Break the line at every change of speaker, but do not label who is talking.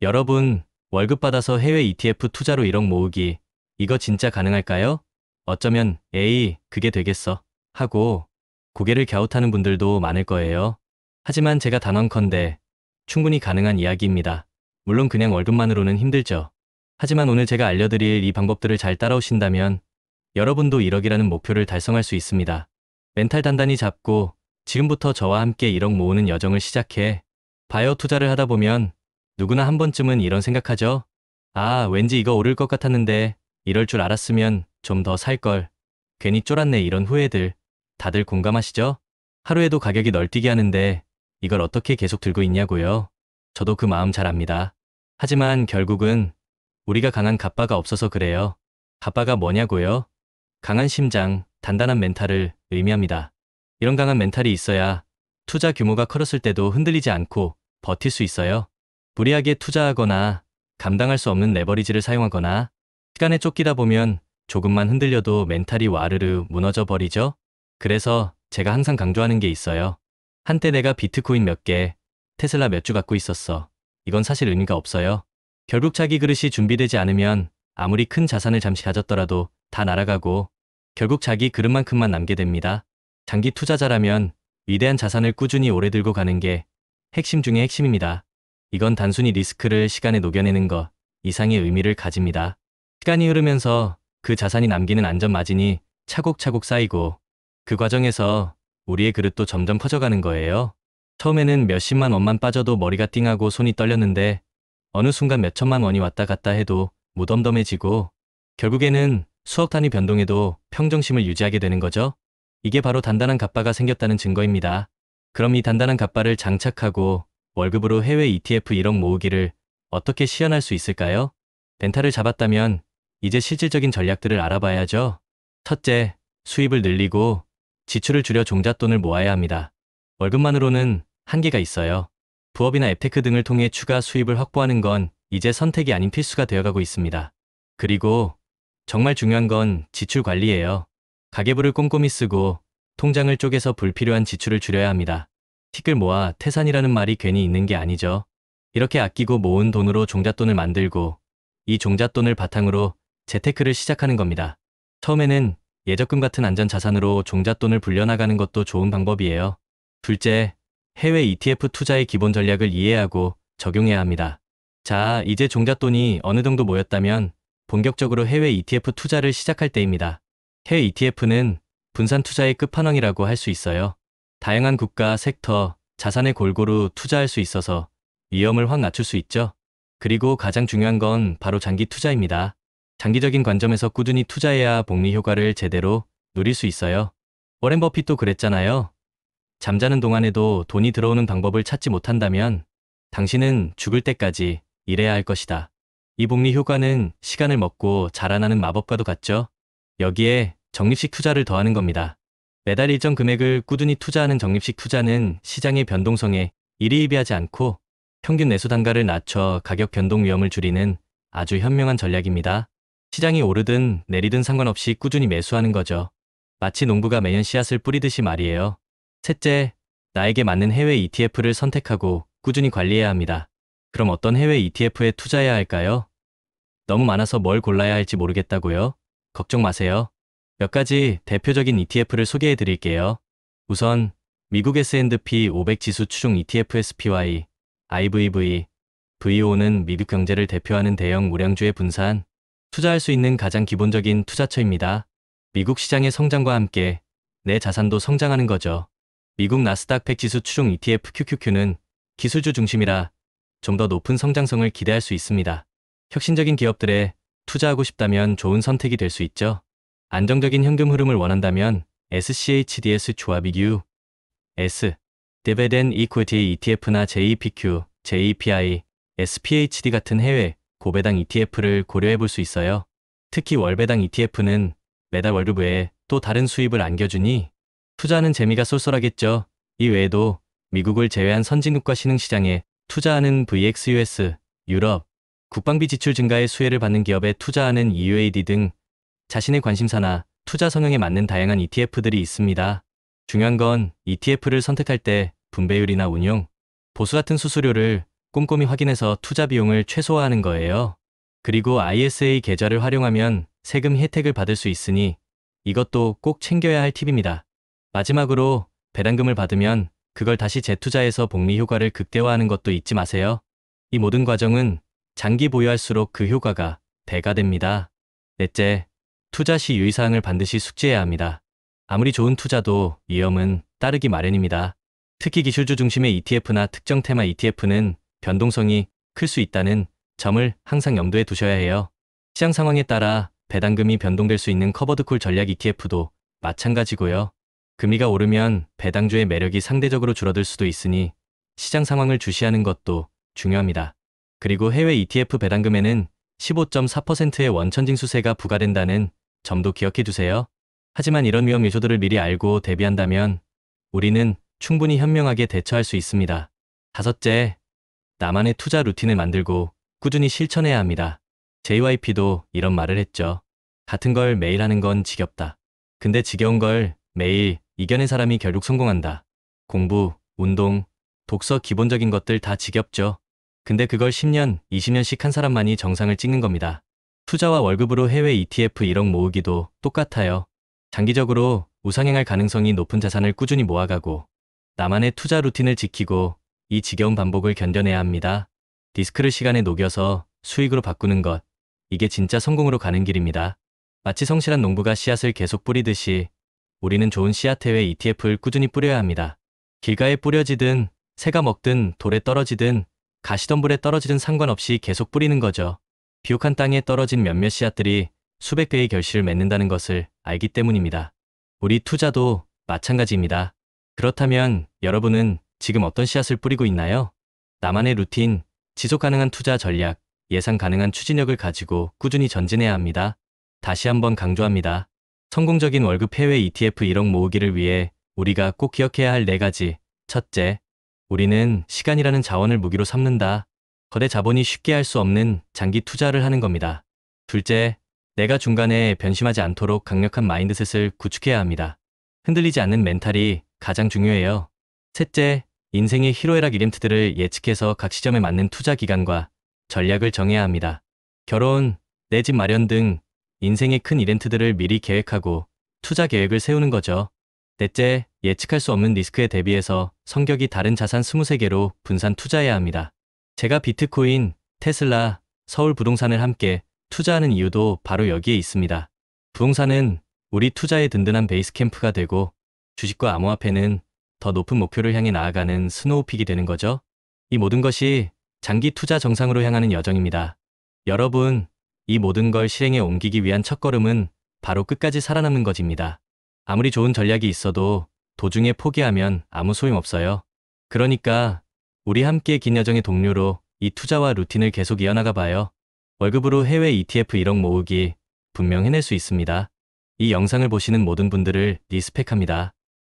여러분, 월급 받아서 해외 ETF 투자로 1억 모으기, 이거 진짜 가능할까요? 어쩌면, 에이, 그게 되겠어. 하고, 고개를 갸웃하는 분들도 많을 거예요. 하지만 제가 단언컨대, 충분히 가능한 이야기입니다. 물론 그냥 월급만으로는 힘들죠. 하지만 오늘 제가 알려드릴 이 방법들을 잘 따라오신다면, 여러분도 1억이라는 목표를 달성할 수 있습니다. 멘탈 단단히 잡고, 지금부터 저와 함께 1억 모으는 여정을 시작해. 바이오 투자를 하다 보면, 누구나 한 번쯤은 이런 생각하죠. 아, 왠지 이거 오를 것 같았는데 이럴 줄 알았으면 좀 더 살걸. 괜히 쫄았네 이런 후회들. 다들 공감하시죠? 하루에도 가격이 널뛰게 하는데 이걸 어떻게 계속 들고 있냐고요. 저도 그 마음 잘 압니다. 하지만 결국은 우리가 강한 갑바가 없어서 그래요. 갑바가 뭐냐고요? 강한 심장, 단단한 멘탈을 의미합니다. 이런 강한 멘탈이 있어야 투자 규모가 커졌을 때도 흔들리지 않고 버틸 수 있어요. 무리하게 투자하거나 감당할 수 없는 레버리지를 사용하거나 시간에 쫓기다 보면 조금만 흔들려도 멘탈이 와르르 무너져 버리죠. 그래서 제가 항상 강조하는 게 있어요. 한때 내가 비트코인 몇 개, 테슬라 몇 주 갖고 있었어. 이건 사실 의미가 없어요. 결국 자기 그릇이 준비되지 않으면 아무리 큰 자산을 잠시 가졌더라도 다 날아가고 결국 자기 그릇만큼만 남게 됩니다. 장기 투자자라면 위대한 자산을 꾸준히 오래 들고 가는 게 핵심 중의 핵심입니다. 이건 단순히 리스크를 시간에 녹여내는 것 이상의 의미를 가집니다. 시간이 흐르면서 그 자산이 남기는 안전 마진이 차곡차곡 쌓이고 그 과정에서 우리의 그릇도 점점 커져가는 거예요. 처음에는 몇십만 원만 빠져도 머리가 띵하고 손이 떨렸는데 어느 순간 몇천만 원이 왔다 갔다 해도 무덤덤해지고 결국에는 수억 단위 변동에도 평정심을 유지하게 되는 거죠. 이게 바로 단단한 갑바가 생겼다는 증거입니다. 그럼 이 단단한 갑바를 장착하고 월급으로 해외 ETF 1억 모으기를 어떻게 시연할 수 있을까요? 멘탈을 잡았다면 이제 실질적인 전략들을 알아봐야죠. 첫째, 수입을 늘리고 지출을 줄여 종잣돈을 모아야 합니다. 월급만으로는 한계가 있어요. 부업이나 앱테크 등을 통해 추가 수입을 확보하는 건 이제 선택이 아닌 필수가 되어가고 있습니다. 그리고 정말 중요한 건 지출 관리예요. 가계부를 꼼꼼히 쓰고 통장을 쪼개서 불필요한 지출을 줄여야 합니다. 틱을 모아 태산이라는 말이 괜히 있는 게 아니죠. 이렇게 아끼고 모은 돈으로 종잣돈을 만들고 이 종잣돈을 바탕으로 재테크를 시작하는 겁니다. 처음에는 예적금 같은 안전자산으로 종잣돈을 불려나가는 것도 좋은 방법이에요. 둘째, 해외 ETF 투자의 기본 전략을 이해하고 적용해야 합니다. 자, 이제 종잣돈이 어느 정도 모였다면 본격적으로 해외 ETF 투자를 시작할 때입니다. 해외 ETF는 분산 투자의 끝판왕이라고 할 수 있어요. 다양한 국가, 섹터, 자산에 골고루 투자할 수 있어서 위험을 확 낮출 수 있죠. 그리고 가장 중요한 건 바로 장기 투자입니다. 장기적인 관점에서 꾸준히 투자해야 복리 효과를 제대로 누릴 수 있어요. 워렌 버핏도 그랬잖아요. 잠자는 동안에도 돈이 들어오는 방법을 찾지 못한다면 당신은 죽을 때까지 일해야 할 것이다. 이 복리 효과는 시간을 먹고 자라나는 마법과도 같죠. 여기에 적립식 투자를 더하는 겁니다. 매달 일정 금액을 꾸준히 투자하는 적립식 투자는 시장의 변동성에 일희일비하지 않고 평균 매수 단가를 낮춰 가격 변동 위험을 줄이는 아주 현명한 전략입니다. 시장이 오르든 내리든 상관없이 꾸준히 매수하는 거죠. 마치 농부가 매년 씨앗을 뿌리듯이 말이에요. 셋째, 나에게 맞는 해외 ETF를 선택하고 꾸준히 관리해야 합니다. 그럼 어떤 해외 ETF에 투자해야 할까요? 너무 많아서 뭘 골라야 할지 모르겠다고요? 걱정 마세요. 몇 가지 대표적인 ETF를 소개해 드릴게요. 우선 미국 S&P 500 지수 추종 ETF SPY, IVV, VO는 미국 경제를 대표하는 대형 우량주의 분산, 투자할 수 있는 가장 기본적인 투자처입니다. 미국 시장의 성장과 함께 내 자산도 성장하는 거죠. 미국 나스닥 100 지수 추종 ETF QQQ는 기술주 중심이라 좀 더 높은 성장성을 기대할 수 있습니다. 혁신적인 기업들에 투자하고 싶다면 좋은 선택이 될 수 있죠. 안정적인 현금 흐름을 원한다면 SCHDS 조합이 US, Dividend Equity ETF나 JEPQ, JEPI, SPHD 같은 해외 고배당 ETF를 고려해 볼 수 있어요. 특히 월배당 ETF는 매달 월급 외에 또 다른 수입을 안겨주니 투자하는 재미가 쏠쏠하겠죠. 이 외에도 미국을 제외한 선진국과 신흥시장에 투자하는 VXUS, 유럽, 국방비 지출 증가의 수혜를 받는 기업에 투자하는 EUAD 등 자신의 관심사나 투자 성향에 맞는 다양한 ETF들이 있습니다. 중요한 건 ETF를 선택할 때 분배율이나 운용, 보수 같은 수수료를 꼼꼼히 확인해서 투자 비용을 최소화하는 거예요. 그리고 ISA 계좌를 활용하면 세금 혜택을 받을 수 있으니 이것도 꼭 챙겨야 할 팁입니다. 마지막으로 배당금을 받으면 그걸 다시 재투자해서 복리 효과를 극대화하는 것도 잊지 마세요. 이 모든 과정은 장기 보유할수록 그 효과가 배가 됩니다. 넷째, 투자 시 유의사항을 반드시 숙지해야 합니다. 아무리 좋은 투자도 위험은 따르기 마련입니다. 특히 기술주 중심의 ETF나 특정 테마 ETF는 변동성이 클 수 있다는 점을 항상 염두에 두셔야 해요. 시장 상황에 따라 배당금이 변동될 수 있는 커버드콜 전략 ETF도 마찬가지고요. 금리가 오르면 배당주의 매력이 상대적으로 줄어들 수도 있으니 시장 상황을 주시하는 것도 중요합니다. 그리고 해외 ETF 배당금에는 15.4%의 원천징수세가 부과된다는 점도 기억해 두세요. 하지만 이런 위험 요소들을 미리 알고 대비한다면 우리는 충분히 현명하게 대처할 수 있습니다. 다섯째, 나만의 투자 루틴을 만들고 꾸준히 실천해야 합니다. JYP도 이런 말을 했죠. 같은 걸 매일 하는 건 지겹다. 근데 지겨운 걸 매일 이겨낸 사람이 결국 성공한다. 공부, 운동, 독서 기본적인 것들 다 지겹죠. 근데 그걸 10년, 20년씩 한 사람만이 정상을 찍는 겁니다. 투자와 월급으로 해외 ETF 1억 모으기도 똑같아요. 장기적으로 우상향할 가능성이 높은 자산을 꾸준히 모아가고 나만의 투자 루틴을 지키고 이 지겨운 반복을 견뎌내야 합니다. 리스크를 시간에 녹여서 수익으로 바꾸는 것, 이게 진짜 성공으로 가는 길입니다. 마치 성실한 농부가 씨앗을 계속 뿌리듯이 우리는 좋은 씨앗 해외 ETF를 꾸준히 뿌려야 합니다. 길가에 뿌려지든 새가 먹든 돌에 떨어지든 가시덤불에 떨어지든 상관없이 계속 뿌리는 거죠. 비옥한 땅에 떨어진 몇몇 씨앗들이 수백 배의 결실을 맺는다는 것을 알기 때문입니다. 우리 투자도 마찬가지입니다. 그렇다면 여러분은 지금 어떤 씨앗을 뿌리고 있나요? 나만의 루틴, 지속 가능한 투자 전략, 예상 가능한 추진력을 가지고 꾸준히 전진해야 합니다. 다시 한번 강조합니다. 성공적인 월급 해외 ETF 1억 모으기를 위해 우리가 꼭 기억해야 할 4가지. 첫째, 우리는 시간이라는 자원을 무기로 삼는다. 거대 자본이 쉽게 할 수 없는 장기 투자를 하는 겁니다. 둘째, 내가 중간에 변심하지 않도록 강력한 마인드셋을 구축해야 합니다. 흔들리지 않는 멘탈이 가장 중요해요. 셋째, 인생의 희로애락 이벤트들을 예측해서 각 시점에 맞는 투자 기간과 전략을 정해야 합니다. 결혼, 내 집 마련 등 인생의 큰 이벤트들을 미리 계획하고 투자 계획을 세우는 거죠. 넷째, 예측할 수 없는 리스크에 대비해서 성격이 다른 자산 23개로 분산 투자해야 합니다. 제가 비트코인, 테슬라, 서울 부동산을 함께 투자하는 이유도 바로 여기에 있습니다. 부동산은 우리 투자의 든든한 베이스 캠프가 되고 주식과 암호화폐는 더 높은 목표를 향해 나아가는 스노우픽이 되는 거죠. 이 모든 것이 장기 투자 정상으로 향하는 여정입니다. 여러분, 이 모든 걸 실행에 옮기기 위한 첫걸음은 바로 끝까지 살아남는 것입니다. 아무리 좋은 전략이 있어도 도중에 포기하면 아무 소용없어요. 그러니까 우리 함께 긴 여정의 동료로 이 투자와 루틴을 계속 이어나가 봐요. 월급으로 해외 ETF 1억 모으기 분명 해낼 수 있습니다. 이 영상을 보시는 모든 분들을 리스펙합니다.